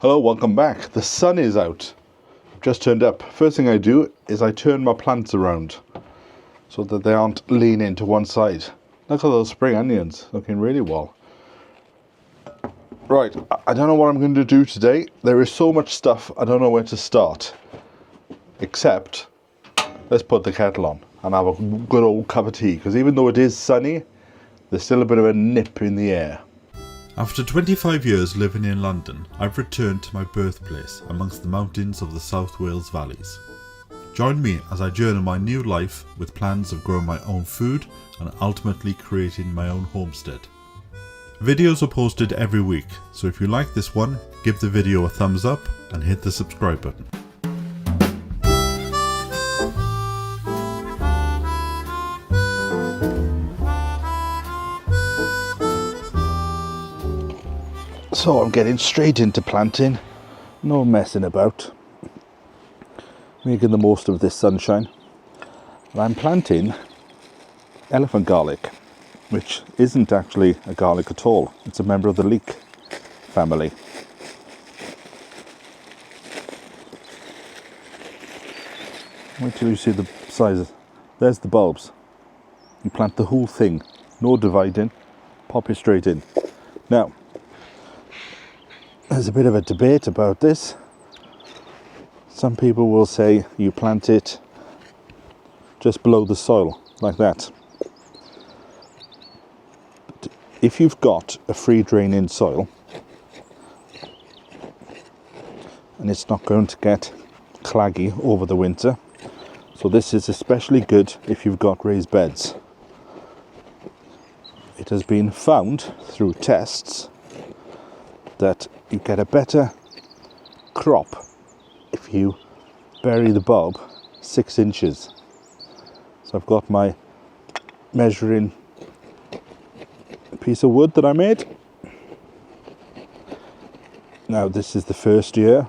Hello, welcome back. The sun is out. I've just turned up. First thing I do is I turn my plants around so that they aren't leaning to one side. Look at those spring onions, looking really well. Right, I don't know what I'm going to do today. There is so much stuff, I don't know where to start. Except, let's put the kettle on and have a good old cup of tea. Because even though it is sunny, there's still a bit of a nip in the air. After 25 years living in London, I've returned to my birthplace amongst the mountains of the South Wales valleys. Join me as I journey my new life with plans of growing my own food and ultimately creating my own homestead. Videos are posted every week, so if you like this one, give the video a thumbs up and hit the subscribe button. So I'm getting straight into planting, no messing about, making the most of this sunshine. And I'm planting elephant garlic, which isn't actually a garlic at all. It's a member of the leek family. Wait till you see the sizes. There's the bulbs. You plant the whole thing, no dividing, pop it straight in. Now, there's a bit of a debate about this. Some people will say you plant it just below the soil, like that. But if you've got a free draining soil, and it's not going to get claggy over the winter, so this is especially good if you've got raised beds. It has been found through tests that you get a better crop if you bury the bulb 6 inches. So I've got my measuring piece of wood that I made. Now this is the first year,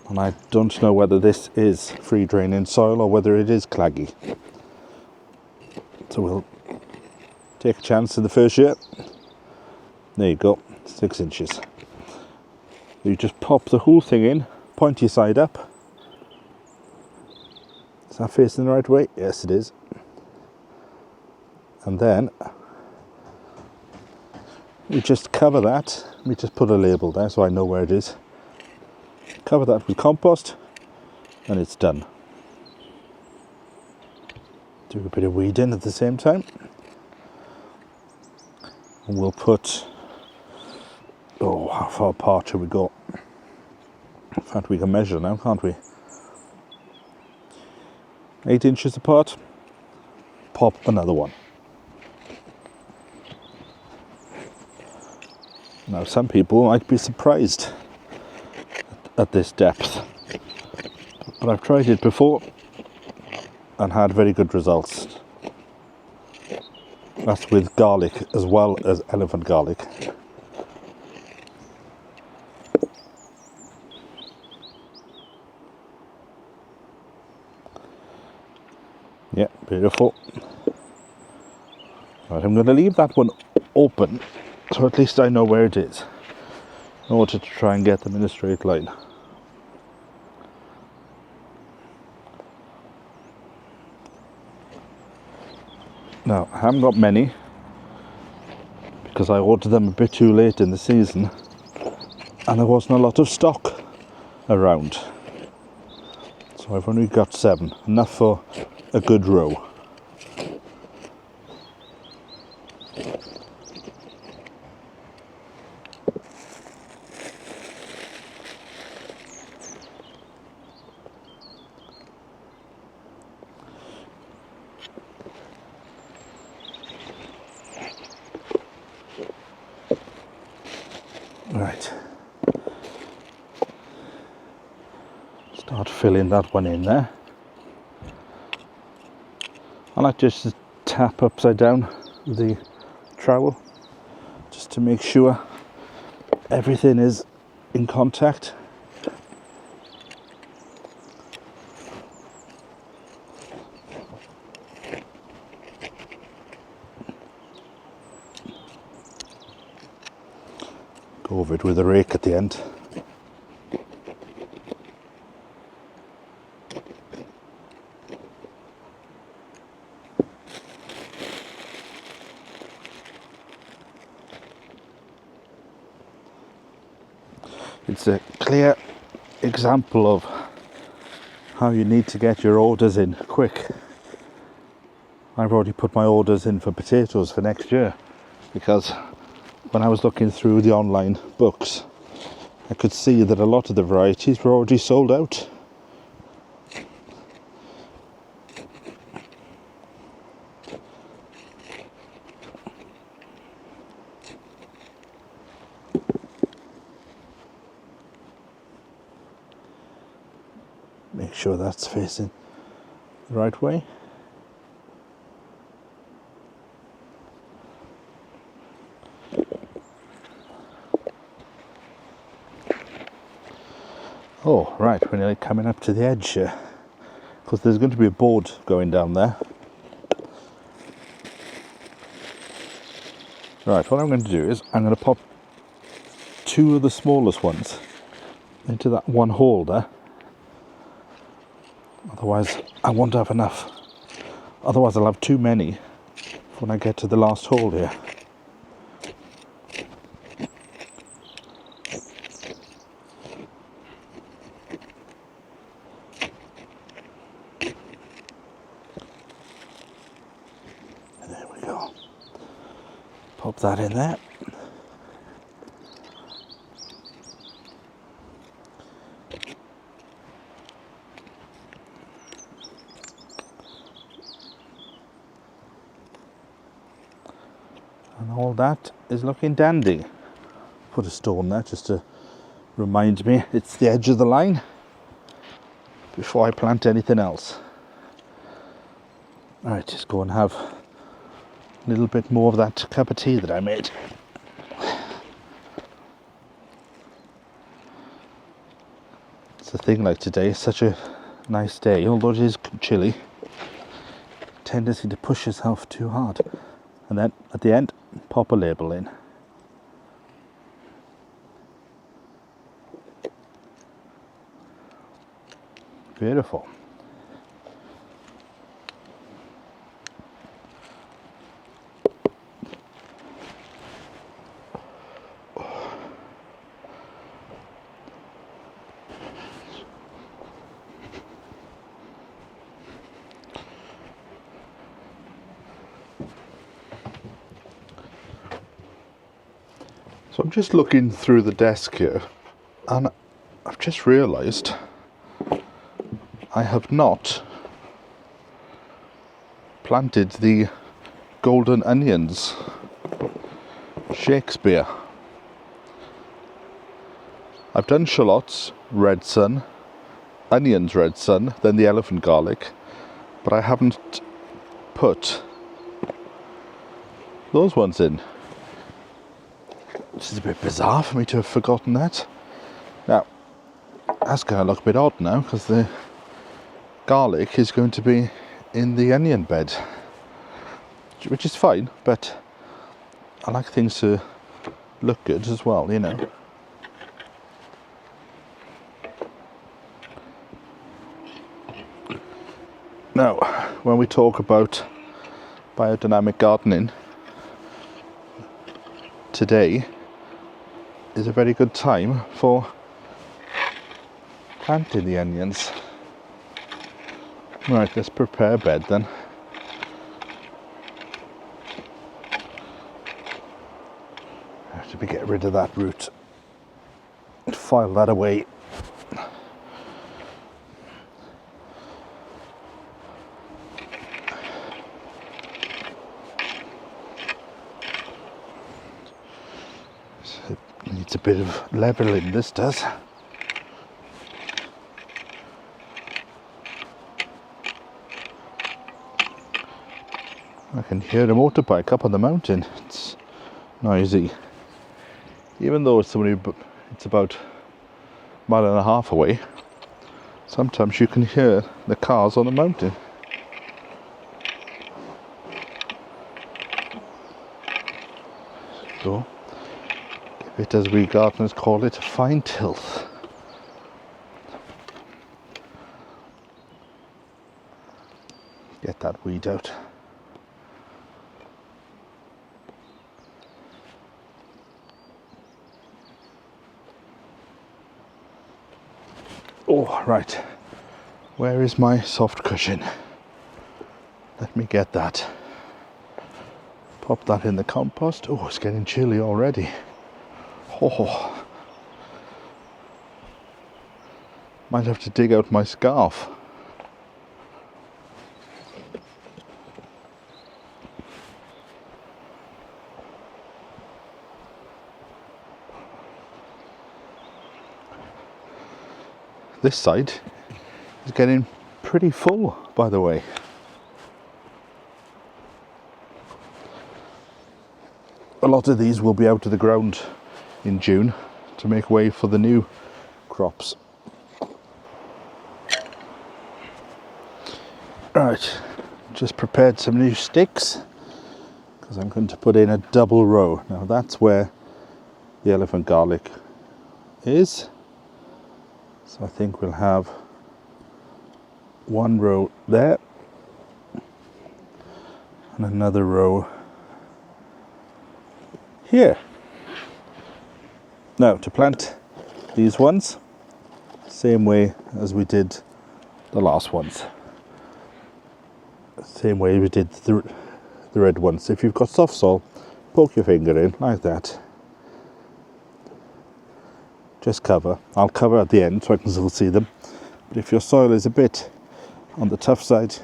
and I don't know whether this is free draining soil or whether it is claggy. So we'll take a chance in the first year. There you go, 6 inches. You just pop the whole thing in, point your side up. Is that facing the right way? Yes, it is. And then we just cover that. Let me just put a label there so I know where it is. Cover that with compost and it's done. Do a bit of weeding at the same time. And we'll put, how far apart should we go? In fact, we can measure now, can't we? 8 inches apart. Pop another one. Now, some people might be surprised at this depth, but I've tried it before and had very good results. That's with garlic as well as elephant garlic. Yeah, beautiful. Right, I'm going to leave that one open so at least I know where it is in order to try and get them in a straight line. Now, I haven't got many because I ordered them a bit too late in the season and there wasn't a lot of stock around. So I've only got 7, enough for a good row. Right. Start filling that one in there. I like just to tap upside down the trowel just to make sure everything is in contact. Go over it with a rake at the end. It's a clear example of how you need to get your orders in quick. I've already put my orders in for potatoes for next year because when I was looking through the online books, I could see that a lot of the varieties were already sold out. Make sure that's facing the right way. Oh, right, we're nearly coming up to the edge here, because there's going to be a board going down there. Right, what I'm going to do is I'm going to pop two of the smallest ones into that one hole there. Otherwise, I won't have enough. Otherwise, I'll have too many when I get to the last hole here. There we go. Pop that in there. And all that is looking dandy. Put a stone there just to remind me it's the edge of the line before I plant anything else. Alright, just go and have a little bit more of that cup of tea that I made. It's a thing like today, it's such a nice day, although it is chilly. Tendency to push yourself too hard. And then at the end, pop a label in. Beautiful. So I'm just looking through the desk here, and I've just realised I have not planted the golden onions, Shakespeare. I've done shallots, red sun, onions, red sun, then the elephant garlic, but I haven't put those ones in. Which is a bit bizarre for me to have forgotten that. Now, that's going to look a bit odd now because the garlic is going to be in the onion bed, which is fine, but I like things to look good as well, you know. Now, when we talk about biodynamic gardening, today is a very good time for planting the onions. Right, let's prepare a bed then. I have to get rid of that root. File that away. It needs a bit of leveling, this does. I can hear a motorbike up on the mountain. It's noisy. Even though it's about a mile and a half away, sometimes you can hear the cars on the mountain. So, It, as we gardeners call it, fine tilth. Get that weed out. Oh, right. Where is my soft cushion? Let me get that. Pop that in the compost. Oh, it's getting chilly already. Oh. Might have to dig out my scarf. This side is getting pretty full, by the way. A lot of these will be out of the ground in June to make way for the new crops. Right, just prepared some new sticks because I'm going to put in a double row. Now that's where the elephant garlic is. So I think we'll have one row there and another row here. Now to plant these ones, same way as we did the last ones. Same way we did the red ones. If you've got soft soil, poke your finger in like that. Just cover. I'll cover at the end so I can still see them. But if your soil is a bit on the tough side,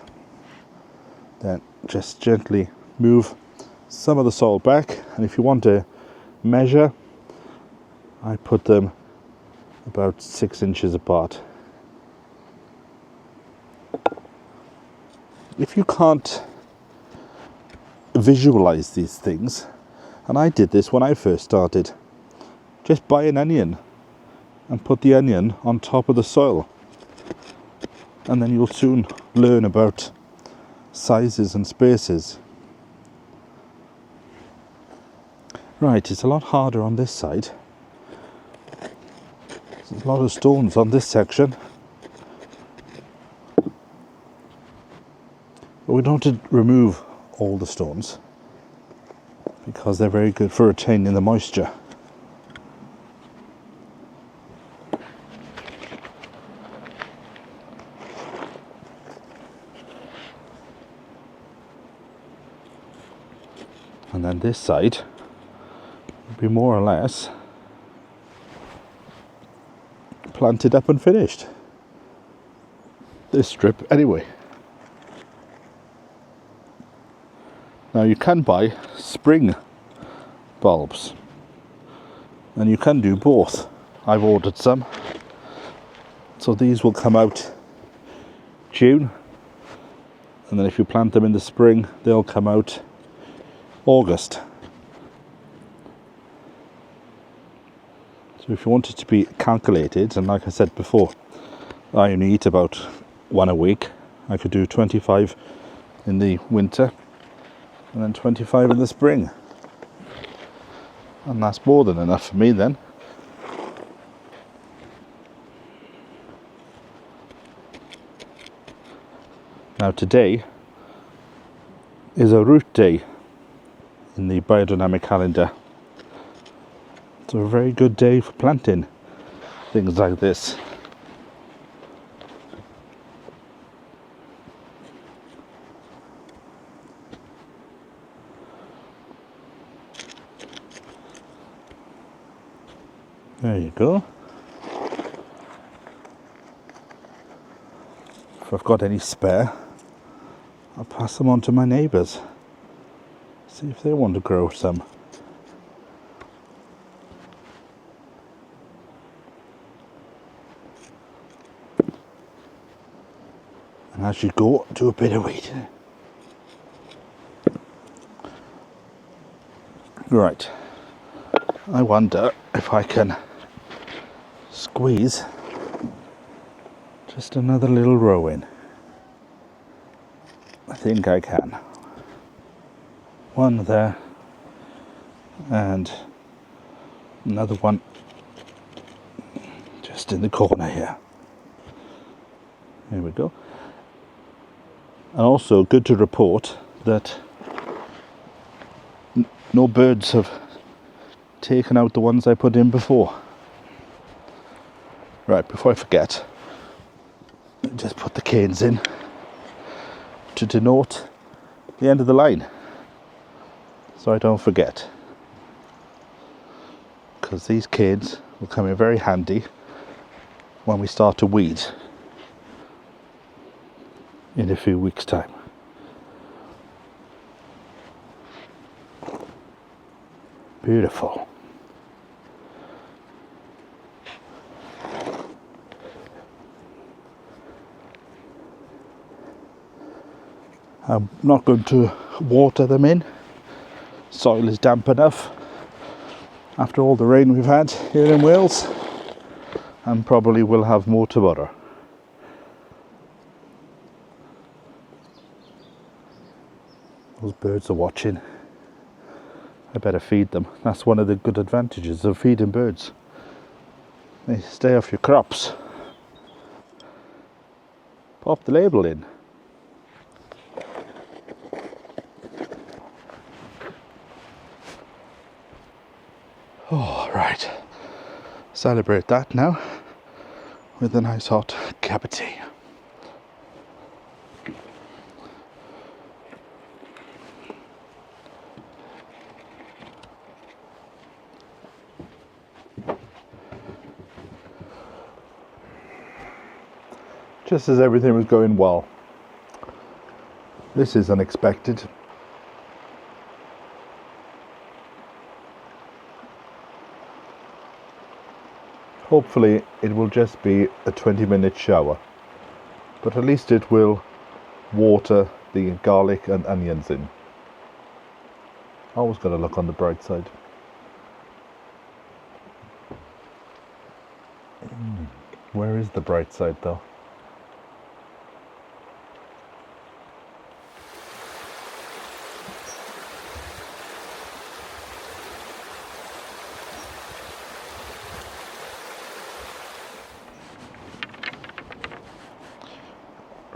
then just gently move some of the soil back. And if you want to measure, I put them about 6 inches apart. If you can't visualize these things, and I did this when I first started, just buy an onion and put the onion on top of the soil, and then you'll soon learn about sizes and spaces. Right, it's a lot harder on this side. There's a lot of stones on this section, but we don't want to remove all the stones because they're very good for retaining the moisture. And then this side will be more or less planted up and finished. This strip anyway. Now you can buy spring bulbs and you can do both. I've ordered some. So these will come out June, and then if you plant them in the spring, they'll come out August. So if you want it to be calculated, and like I said before, I only eat about one a week. I could do 25 in the winter and then 25 in the spring. And that's more than enough for me then. Now today is a root day in the biodynamic calendar. It's a very good day for planting things like this. There you go. If I've got any spare, I'll pass them on to my neighbours. See if they want to grow some. And as you go, do a bit of weeding. Right. I wonder if I can squeeze just another little row in. I think I can. One there and Another one just in the corner here. Here we go. And also good to report that no birds have taken out the ones I put in before. Right, before I forget, just put the canes in to denote the end of the line, so I don't forget, because these canes will come in very handy when we start to weed in a few weeks' time. Beautiful. I'm not going to water them in. Soil is damp enough after all the rain we've had here in Wales, and probably will have more tomorrow. Those birds are watching. I better feed them. That's one of the good advantages of feeding birds. They stay off your crops. Pop the label in. Oh, right. Celebrate that now with a nice hot cup of tea. Just as everything was going well. This is unexpected. Hopefully it will just be a 20-minute shower, but at least it will water the garlic and onions in. Always got to look on the bright side. Where is the bright side though?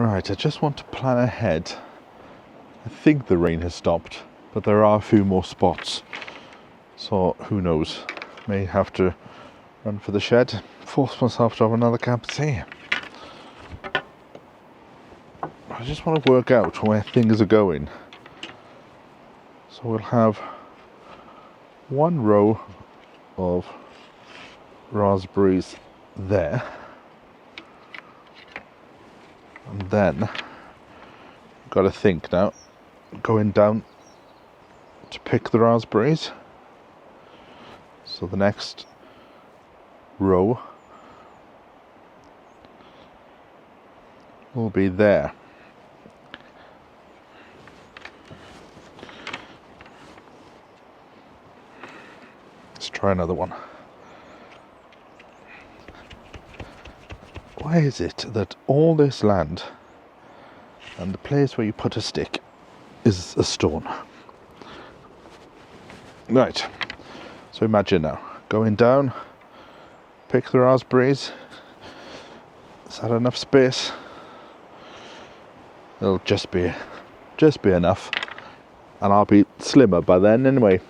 Right, I just want to plan ahead. I think the rain has stopped, but there are a few more spots. So who knows? May have to run for the shed, force myself to have another cup of tea. I just want to work out where things are going. So we'll have one row of raspberries there. And then, got to think now, going down to pick the raspberries. So the next row will be there. Let's try another one. Why is it that all this land and the place where you put a stick is a stone? Right, so imagine now, going down, pick the raspberries. Is that enough space? It'll just be enough, and I'll be slimmer by then anyway.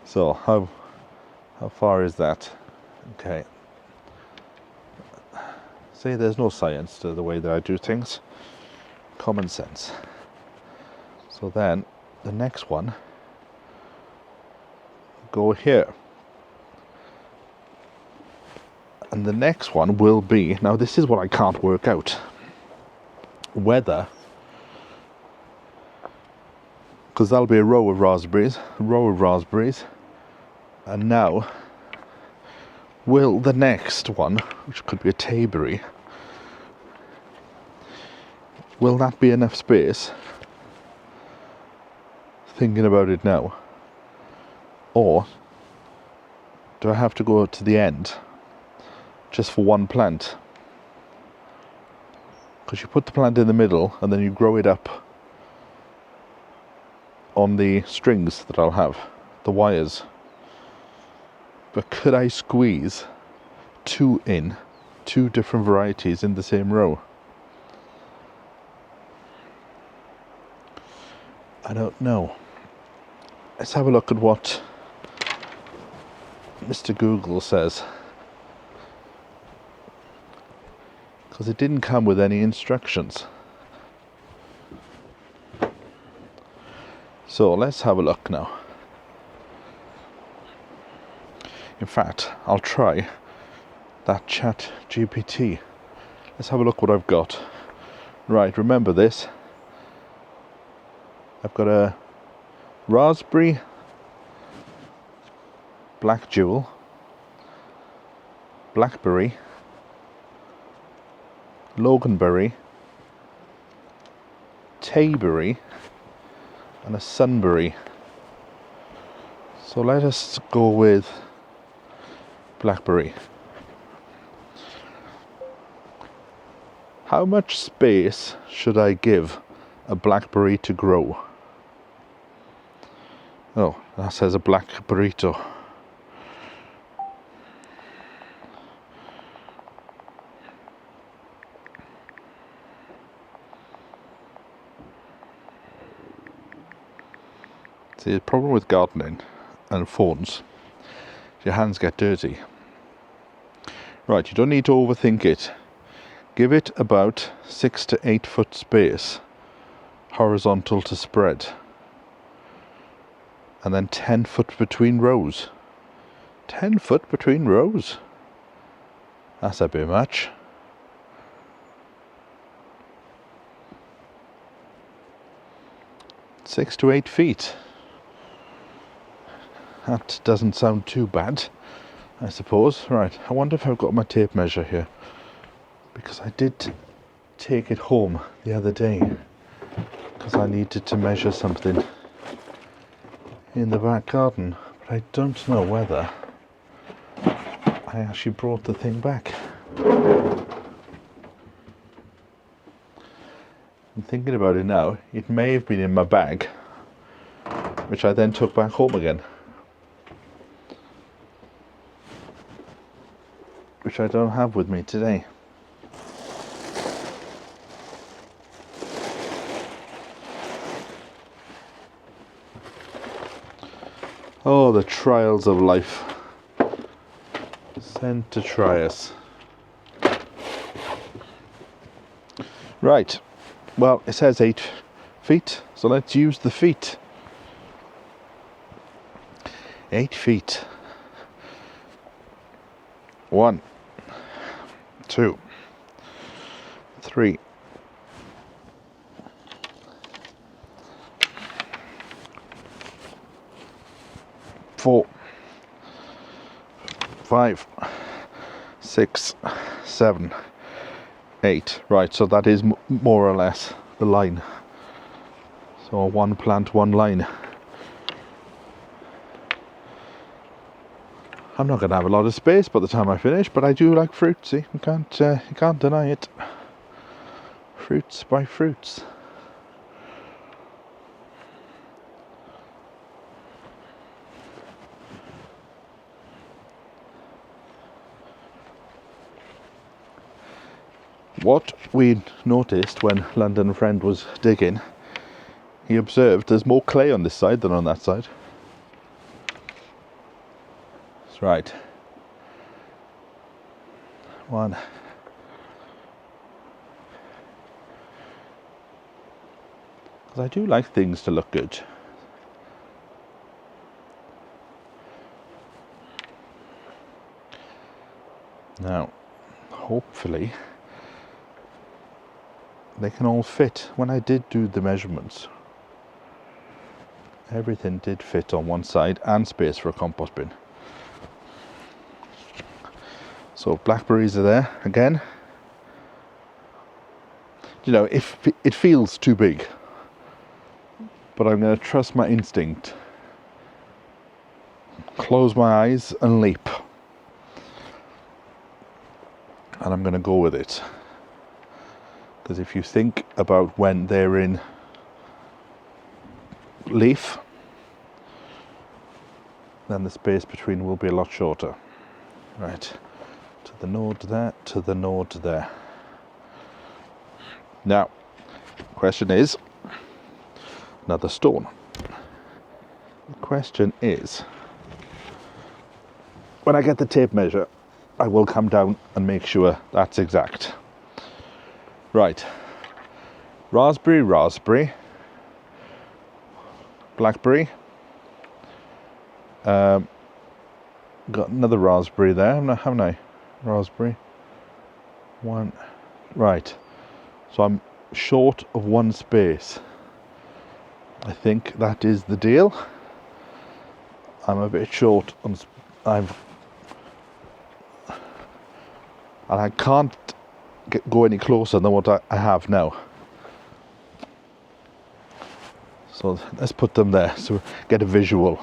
So how far is that? Okay. See, there's no science to the way that I do things. Common sense. So then, the next one, go here. And the next one will be, now this is what I can't work out. Whether, because that'll be a row of raspberries, and now, will the next one, which could be a tayberry, will that be enough space? Thinking about it now. Or do I have to go to the end just for one plant? Because you put the plant in the middle and then you grow it up on the strings that I'll have. the wires. But could I squeeze two different varieties in the same row? I don't know. Let's have a look at what Mr. Google says. Because it didn't come with any instructions. So let's have a look now. In fact, I'll try that Chat GPT. Let's have a look what I've got. Right, remember this. I've got a raspberry, black jewel, blackberry, loganberry, tayberry, and a sunberry. So let us go with blackberry. How much space should I give a blackberry to grow? Oh, that says a black burrito. See, the problem with gardening and phones, your hands get dirty. Right, you don't need to overthink it. Give it about 6 to 8 foot space, horizontal to spread. And then 10 foot between rows. 10 foot between rows? That's a bit much. Six to 8 feet. That doesn't sound too bad, I suppose. Right, I wonder if I've got my tape measure here. Because I did take it home the other day. Because I needed to measure something in the back garden. But I don't know whether I actually brought the thing back. I'm thinking about it now. It may have been in my bag, which I then took back home again. Which I don't have with me today. Oh, the trials of life. Sent to try us. Right. Well, it says 8 feet, so let's use the feet. 8 feet. 1, 2, 3, 4, 5, 6, 7, 8. Right, so that is more or less the line. So one plant, one line. I'm not going to have a lot of space by the time I finish, but I do like fruit, see? You can't deny it. Fruits by fruits. What we noticed when London Friend was digging, he observed there's more clay on this side than on that side. That's right. 1. Because I do like things to look good. Now, hopefully they can all fit. When I did do the measurements, everything did fit on one side and space for a compost bin. So blackberries are there again. You know, if it feels too big, but I'm going to trust my instinct. Close my eyes and leap. And I'm going to go with it. Because if you think about when they're in leaf, then the space between will be a lot shorter. Right, to the node there, to the node there. Now, question is, another stone. The question is, when I get the tape measure, I will come down and make sure that's exact. Right, raspberry, raspberry, blackberry, got another raspberry there, haven't I? Raspberry, one, right, so I'm short of one space. I think that is the deal. I'm a bit short on, and I can't go any closer than what I have now. So let's put them there so we get a visual.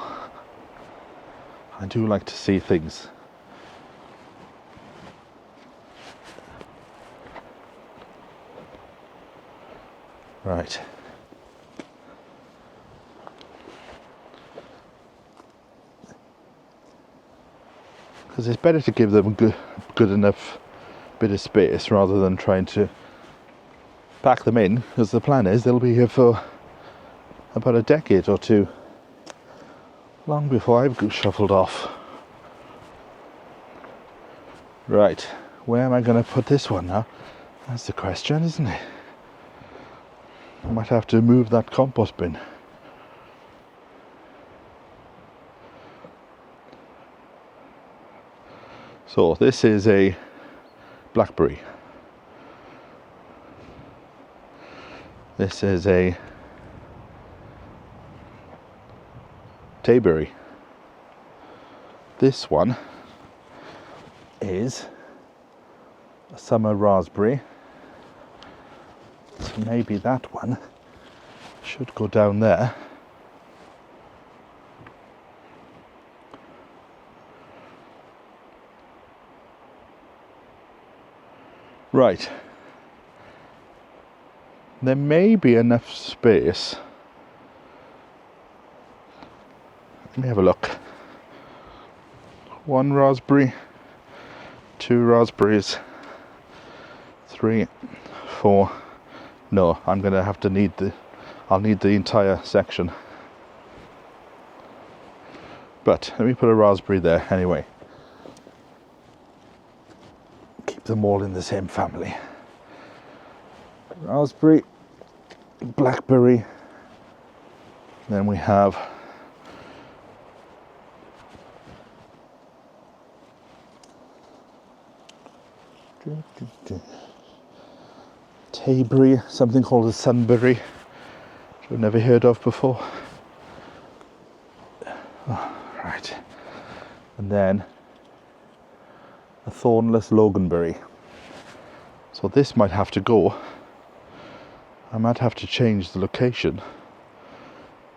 I do like to see things. Right. Because it's better to give them good enough bit of space rather than trying to pack them in, because the plan is they'll be here for about a decade or two, long before I've shuffled off. Right, where am I going to put this one now? That's the question, isn't it? I might have to move that compost bin. So this is a blackberry. This is a tayberry. This one is a summer raspberry. So maybe that one should go down there. Right. There may be enough space. Let me have a look. One raspberry, two raspberries, 3, 4. No, I'm going to have to I'll need the entire section. But let me put a raspberry there anyway. Keep them all in the same family. Raspberry, blackberry, then we have tayberry, something called a sunberry, which I've never heard of before. Oh, right, and then a thornless loganberry. So this might have to go. I might have to change the location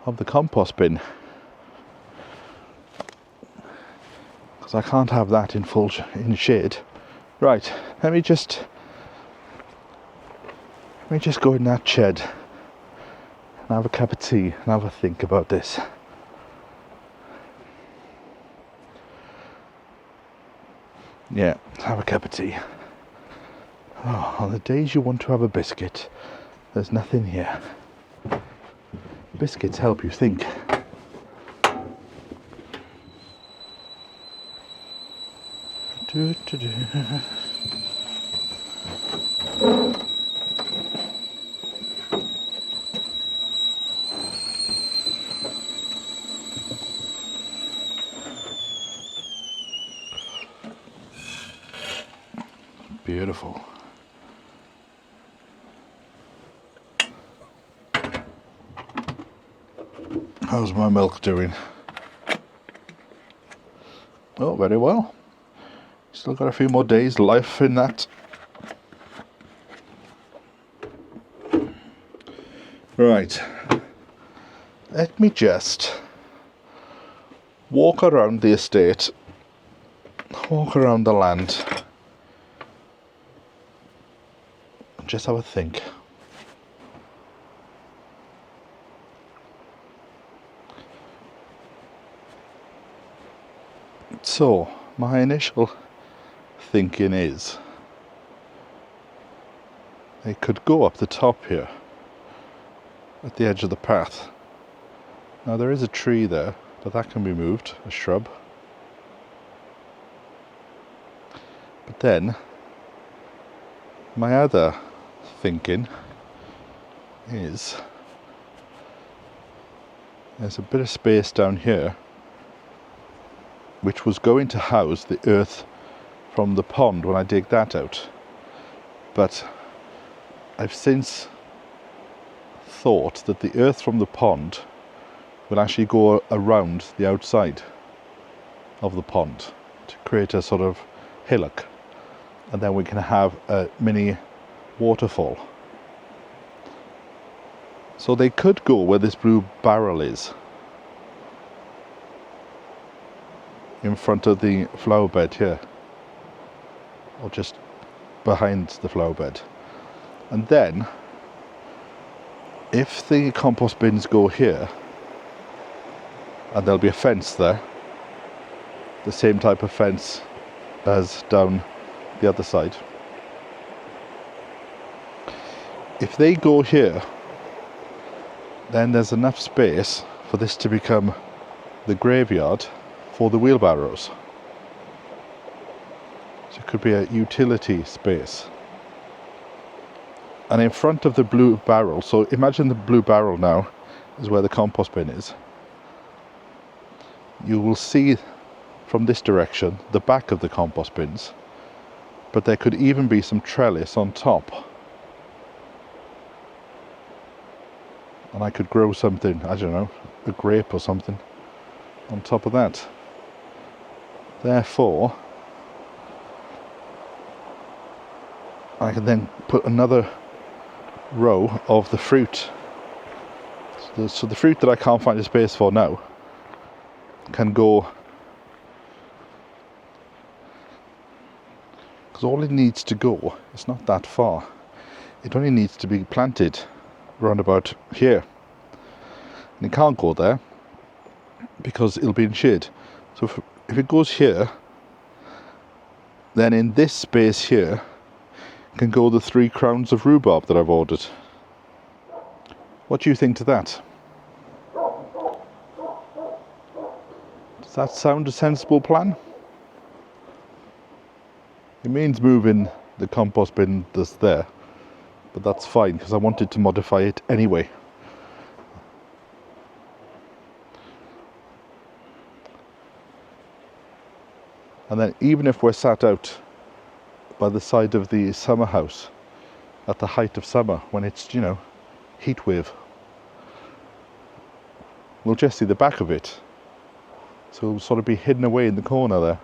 of the compost bin, because I can't have that in shade. Right, let me just go in that shed and have a cup of tea and have a think about this. Yeah, have a cup of tea. Oh, on the days you want to have a biscuit, there's nothing here. Biscuits help you think. Beautiful. How's my milk doing? Oh, very well. Still got a few more days life in that. Right. Let me just walk around the estate, walk around the land, and just have a think. So, my initial thinking is they could go up the top here at the edge of the path. Now there is a tree there, but that can be moved, a shrub. But then my other thinking is there's a bit of space down here which was going to house the earth from the pond when I dig that out. But I've since thought that the earth from the pond will actually go around the outside of the pond to create a sort of hillock, and then we can have a mini waterfall. So they could go where this blue barrel is, in front of the flower bed here, or just behind the flower bed. And then if the compost bins go here, and there'll be a fence there, the same type of fence as down the other side. If they go here, then there's enough space for this to become the graveyard for the wheelbarrows. So it could be a utility space. And in front of the blue barrel, so imagine the blue barrel now is where the compost bin is. You will see from this direction the back of the compost bins, but there could even be some trellis on top. And I could grow something, I don't know, a grape or something on top of that. Therefore, I can then put another row of the fruit. So the fruit that I can't find a space for now can go, because all it needs to go, it's not that far. It only needs to be planted round about here. And it can't go there because it'll be in shade. So if it goes here, then in this space here can go the 3 crowns of rhubarb that I've ordered. What do you think to that? Does that sound a sensible plan? It means moving the compost bin that's there, but that's fine because I wanted to modify it anyway. And then even if we're sat out by the side of the summer house at the height of summer, when it's, you know, heat wave, we'll just see the back of it. So it'll sort of be hidden away in the corner there.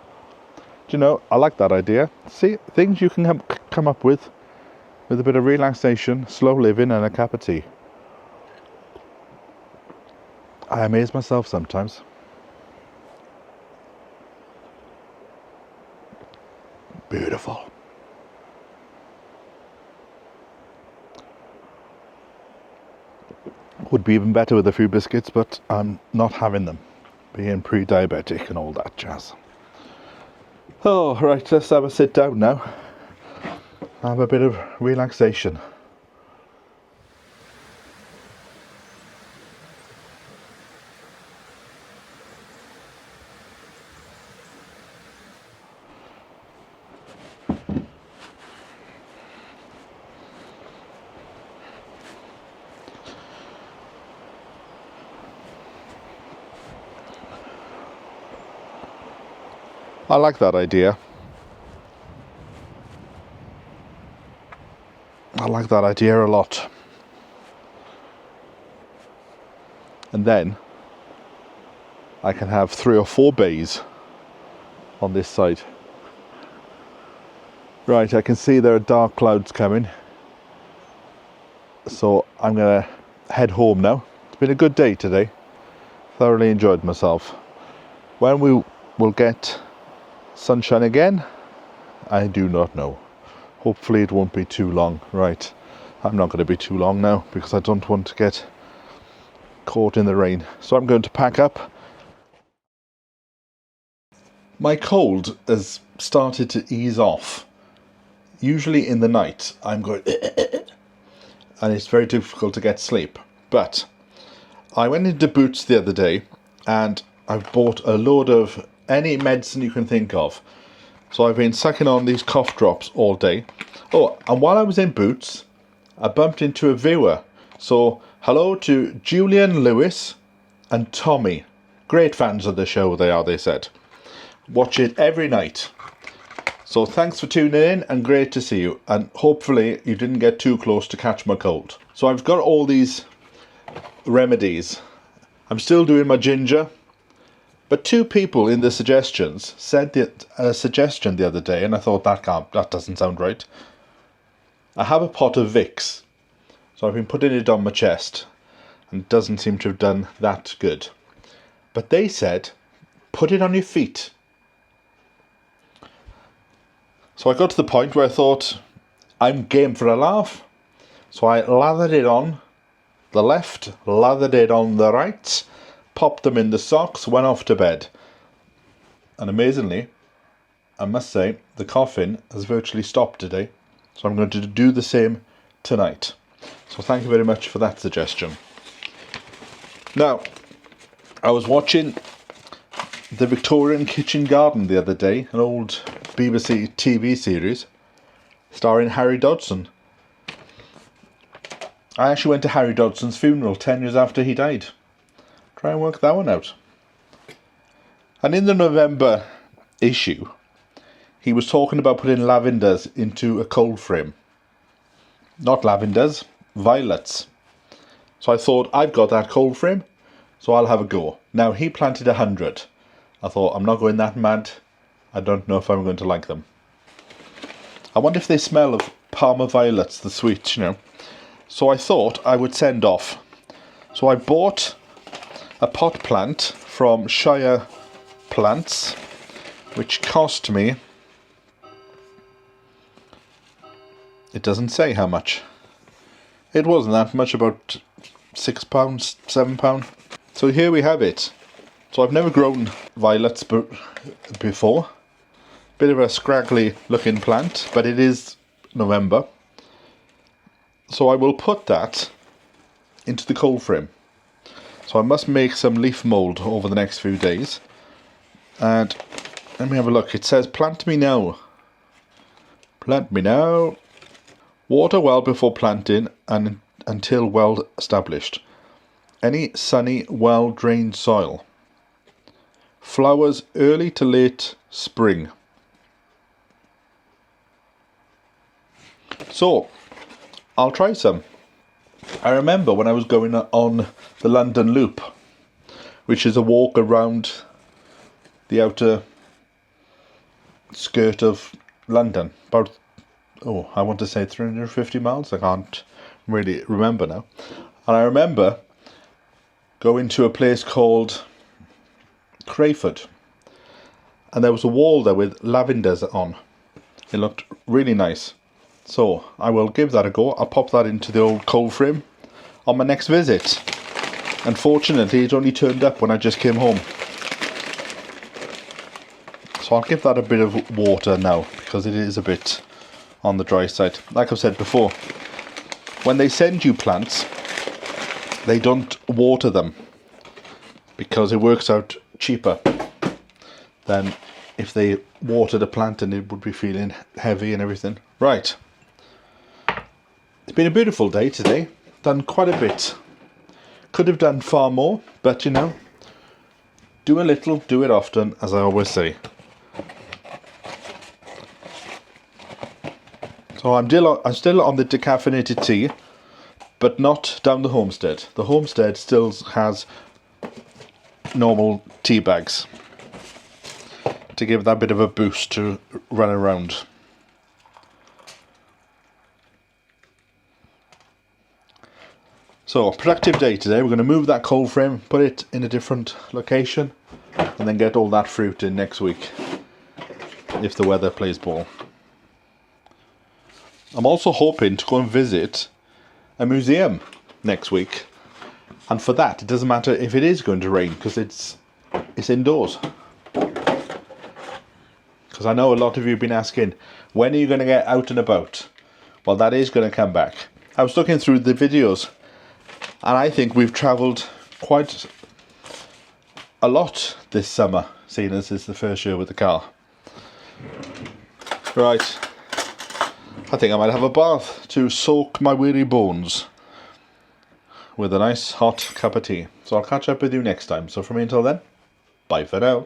Do you know, I like that idea. See, things you can come up with a bit of relaxation, slow living and a cup of tea. I amaze myself sometimes. Beautiful. Would be even better with a few biscuits, but I'm not having them, being pre-diabetic and all that jazz. Oh, right, let's have a sit down now. Have a bit of relaxation. I like that idea. I like that idea a lot. And then I can have 3 or 4 bays on this side. Right, I can see there are dark clouds coming. So I'm going to head home now. It's been a good day today. Thoroughly enjoyed myself. When we will get sunshine again, I do not know. Hopefully it won't be too long. Right, I'm not going to be too long now because I don't want to get caught in the rain. So I'm going to pack up. My cold has started to ease off. Usually in the night I'm going and it's very difficult to get sleep. But I went into Boots the other day and I bought a load of any medicine you can think of. So I've been sucking on these cough drops all day. Oh, and while I was in Boots, I bumped into a viewer. So hello to Julian Lewis and Tommy. Great fans of the show they are, they said. Watch it every night. So thanks for tuning in and great to see you. And hopefully you didn't get too close to catch my cold. So I've got all these remedies. I'm still doing my ginger. But 2 people in the suggestions said a suggestion the other day, and I thought that doesn't sound right. I have a pot of Vicks, so I've been putting it on my chest, and it doesn't seem to have done that good. But they said, put it on your feet. So I got to the point where I thought, I'm game for a laugh. So I lathered it on the left, lathered it on the right, popped them in the socks, went off to bed. And amazingly, I must say, the coughing has virtually stopped today. So I'm going to do the same tonight. So thank you very much for that suggestion. Now, I was watching the Victorian Kitchen Garden the other day, an old BBC TV series starring Harry Dodson. I actually went to Harry Dodson's funeral 10 years after he died. Try and work that one out. And in the November issue, he was talking about putting lavenders into a cold frame. Not lavenders, violets. So I thought, I've got that cold frame, so I'll have a go. Now, he planted 100. I thought, I'm not going that mad. I don't know if I'm going to like them. I wonder if they smell of Parma violets, the sweet, you know. So I thought I would send off. So I bought a pot plant from Shire Plants, which cost me, it doesn't say how much. It wasn't that much, about £6, £7. So here we have it. So I've never grown violets before. Bit of a scraggly looking plant, but it is November. So I will put that into the cold frame. So I must make some leaf mould over the next few days. And let me have a look. It says plant me now. Plant me now. Water well before planting and until well established. Any sunny, well drained soil. Flowers early to late spring. So, I'll try some. I remember when I was going on the London Loop, which is a walk around the outer skirt of London. About, I want to say 350 miles. I can't really remember now. And I remember going to a place called Crayford, and there was a wall there with lavenders on. It looked really nice. So I will give that a go. I'll pop that into the old cold frame on my next visit. Unfortunately, it only turned up when I just came home. So I'll give that a bit of water now, because it is a bit on the dry side. Like I've said before, when they send you plants, they don't water them, because it works out cheaper than if they watered a plant and it would be feeling heavy and everything. Right. It's been a beautiful day today. Done quite a bit. Could have done far more, but you know, do a little, do it often, as I always say. So I'm still on the decaffeinated tea, but not down the Homestead. The Homestead still has normal tea bags to give that bit of a boost to run around. So, productive day today. We're going to move that cold frame, put it in a different location, and then get all that fruit in next week, if the weather plays ball. I'm also hoping to go and visit a museum next week, and for that it doesn't matter if it is going to rain, because it's indoors. because I know a lot of you have been asking, when are you going to get out and about? Well, that is going to come back. I was looking through the videos, and I think we've travelled quite a lot this summer, seeing as it's the first year with the car. Right, I think I might have a bath to soak my weary bones with a nice hot cup of tea. So I'll catch up with you next time. So from me until then, bye for now.